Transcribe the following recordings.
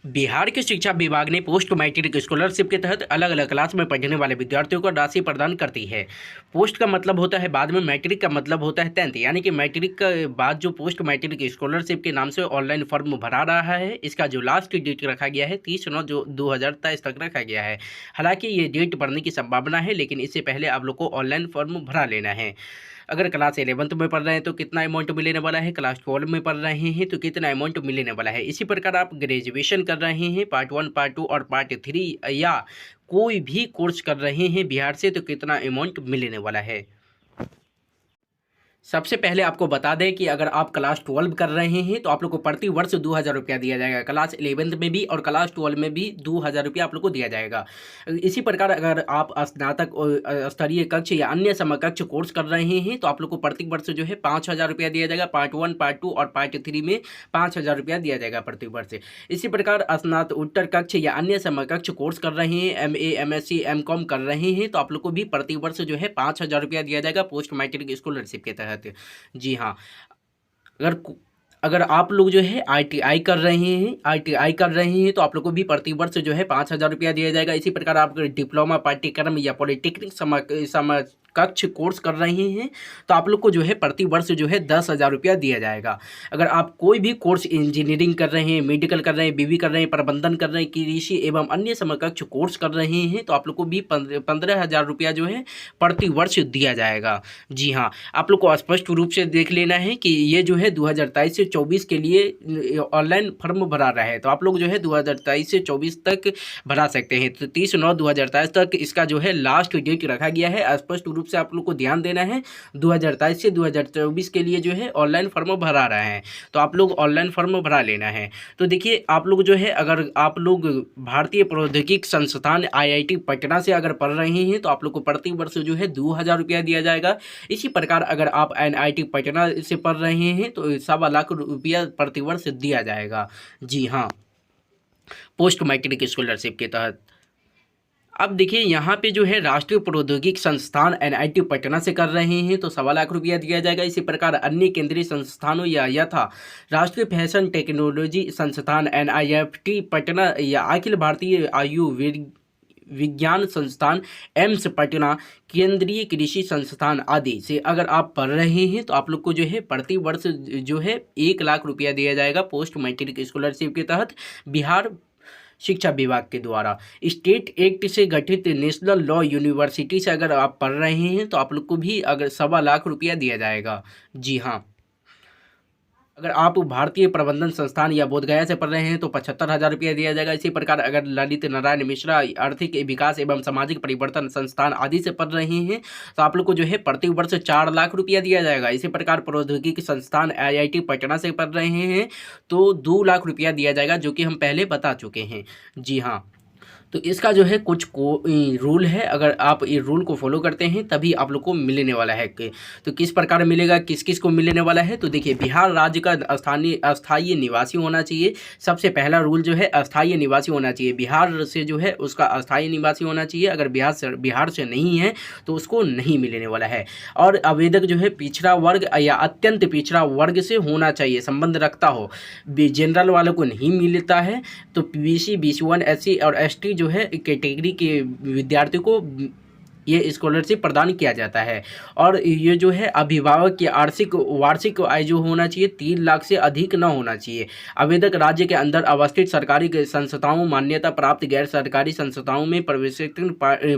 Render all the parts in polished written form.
बिहार के शिक्षा विभाग ने पोस्ट मैट्रिक स्कॉलरशिप के तहत अलग अलग क्लास में पढ़ने वाले विद्यार्थियों को राशि प्रदान करती है। पोस्ट का मतलब होता है बाद में, मैट्रिक का मतलब होता है 10th, यानी कि मैट्रिक के बाद जो पोस्ट मैट्रिक स्कॉलरशिप के नाम से ऑनलाइन फॉर्म भरा रहा है, इसका जो लास्ट डेट रखा गया है 30/9/2023 तक रखा गया है। हालांकि ये डेट बढ़ने की संभावना है, लेकिन इससे पहले आप लोग को ऑनलाइन फॉर्म भरा लेना है। अगर क्लास 11th में पढ़ रहे हैं तो कितना अमाउंट मिलने वाला है, क्लास 12 में पढ़ रहे हैं तो कितना अमाउंट मिलने वाला है। इसी प्रकार आप ग्रेजुएशन कर रहे हैं, पार्ट 1, पार्ट 2 और पार्ट 3 या कोई भी कोर्स कर रहे हैं बिहार से, तो कितना अमाउंट मिलने वाला है। सबसे पहले आपको बता दें कि अगर आप क्लास 12 कर रहे हैं तो आप लोग को प्रति वर्ष 2000 रुपया दिया जाएगा। क्लास 11th में भी और क्लास 12 में भी 2000 रुपया आप लोग को दिया जाएगा। इसी प्रकार अगर आप स्नातक स्तरीय कक्ष या अन्य समकक्ष कोर्स कर रहे हैं तो आप लोग को प्रति वर्ष जो है 5000 रुपया दिया जाएगा। पार्ट 1, पार्ट 2 और पार्ट 3 में 5000 रुपया दिया जाएगा प्रति वर्ष। इसी प्रकार स्नातकोत्तर कक्ष या अन्य समकक्ष कोर्स कर रहे हैं, MA, MSc, MCOM कर रहे हैं तो आप लोग को भी प्रति वर्ष जो है 5000 रुपया दिया जाएगा पोस्ट मैट्रिक स्कॉलरशिप के तहत। जी हाँ, अगर अगर आप लोग जो है ITI कर रहे हैं तो आप लोग को भी प्रति वर्ष जो है 5000 रुपया दिया जाएगा। इसी प्रकार आप डिप्लोमा पाठ्यक्रम या पॉलिटेक्निक समकक्ष कोर्स कर रहे हैं तो आप लोग को जो है प्रति वर्ष जो है 10,000 रुपया दिया जाएगा। अगर आप कोई भी कोर्स इंजीनियरिंग कर रहे हैं, मेडिकल कर रहे हैं, BB कर रहे हैं, प्रबंधन कर रहे हैं, कृषि एवं अन्य समकक्ष कोर्स कर रहे हैं तो आप लोग को भी 15,000 रुपया जो है प्रति वर्ष दिया जाएगा। जी हाँ, आप लोग को स्पष्ट रूप से देख लेना है कि ये जो है 2023 से 24 के लिए ऑनलाइन फॉर्म भरा रहा है, तो आप लोग जो है 2023 से 24 तक भरा सकते हैं। तो 30/9/2023 तक इसका जो है लास्ट डेट रखा गया है। स्पष्ट रूप से आप लोग को ध्यान देना है, 2023 से 2024 के लिए जो है ऑनलाइन फॉर्म भरा रहा है, तो आप लोग ऑनलाइन फॉर्म भरा लेना है। तो देखिए, आप लोग जो है अगर आप लोग भारतीय प्रौद्योगिकी संस्थान IIT पटना से अगर पढ़ रहे हैं तो आप लोग को प्रति वर्ष जो है 2000 रुपया दिया जाएगा। इसी प्रकार अगर आप NIT पटना से पढ़ रहे हैं तो 1.25 लाख रुपया प्रति वर्ष दिया जाएगा। जी हाँ, पोस्ट मैट्रिक स्कॉलरशिप के तहत। अब देखिए, यहाँ पे जो है राष्ट्रीय प्रौद्योगिकी संस्थान NIT पटना से कर रहे हैं तो 1.25 लाख रुपया दिया जाएगा। इसी प्रकार अन्य केंद्रीय संस्थानों या यथा राष्ट्रीय फैशन टेक्नोलॉजी संस्थान NIFT पटना या अखिल भारतीय विज्ञान संस्थान एम्स पटना, केंद्रीय कृषि संस्थान आदि से अगर आप पढ़ रहे हैं तो आप लोग को जो है प्रति वर्ष जो है 1 लाख रुपया दिया जाएगा पोस्ट मैट्रिक स्कॉलरशिप के तहत बिहार शिक्षा विभाग के द्वारा। स्टेट एक्ट से गठित नेशनल लॉ यूनिवर्सिटी से अगर आप पढ़ रहे हैं तो आप लोग को भी अगर 1.25 लाख रुपया दिया जाएगा। जी हाँ, अगर आप भारतीय प्रबंधन संस्थान या बोधगया से पढ़ रहे हैं तो 75,000 रुपया दिया जाएगा। इसी प्रकार अगर ललित नारायण मिश्रा आर्थिक विकास एवं सामाजिक परिवर्तन संस्थान आदि से पढ़ रहे हैं तो आप लोग को जो है प्रति वर्ष 4 लाख रुपया दिया जाएगा। इसी प्रकार प्रौद्योगिकी संस्थान IIT पटना से पढ़ रहे हैं तो 2 लाख रुपया दिया जाएगा, जो कि हम पहले बता चुके हैं। जी हाँ, तो इसका जो है कुछ रूल है, अगर आप ये रूल को फॉलो करते हैं तभी आप लोग को मिलने वाला है। तो किस प्रकार मिलेगा, किस किस को मिलने वाला है, तो देखिए, बिहार राज्य का अस्थायी निवासी होना चाहिए। सबसे पहला रूल जो है अस्थायी निवासी होना चाहिए। बिहार से जो है उसका अस्थायी निवासी होना चाहिए। अगर बिहार से नहीं है तो उसको नहीं मिलने वाला है। और आवेदक जो है पिछड़ा वर्ग या अत्यंत पिछड़ा वर्ग से होना चाहिए, संबंध रखता हो। जनरल वालों को नहीं मिलता है तो PBC, BC1, SC और ST जो है कैटेगरी के विद्यार्थियों को ये स्कॉलरशिप प्रदान किया जाता है। और ये जो है अभिभावक की वार्षिक आय जो होना चाहिए 3 लाख से अधिक न होना चाहिए। आवेदक राज्य के अंदर अवस्थित सरकारी संस्थाओं, मान्यता प्राप्त गैर सरकारी संस्थाओं में प्रवेशित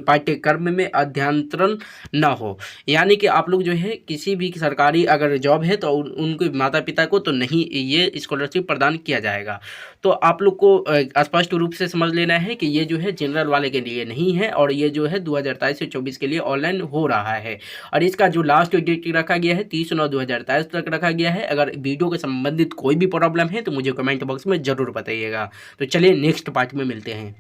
पाठ्यक्रम में अध्ययनरत न हो। यानी कि आप लोग जो है किसी भी सरकारी अगर जॉब है तो उनके माता पिता को तो नहीं ये स्कॉलरशिप प्रदान किया जाएगा। तो आप लोग को स्पष्ट रूप से समझ लेना है कि ये जो है जनरल वाले के लिए नहीं है और ये जो है 2023 से 24 के लिए ऑनलाइन हो रहा है। और इसका जो लास्ट डेट रखा गया है 30/9/2023 तक रखा गया है। अगर वीडियो के संबंधित कोई भी प्रॉब्लम है तो मुझे कमेंट बॉक्स में ज़रूर बताइएगा। तो चलिए नेक्स्ट पार्ट में मिलते हैं।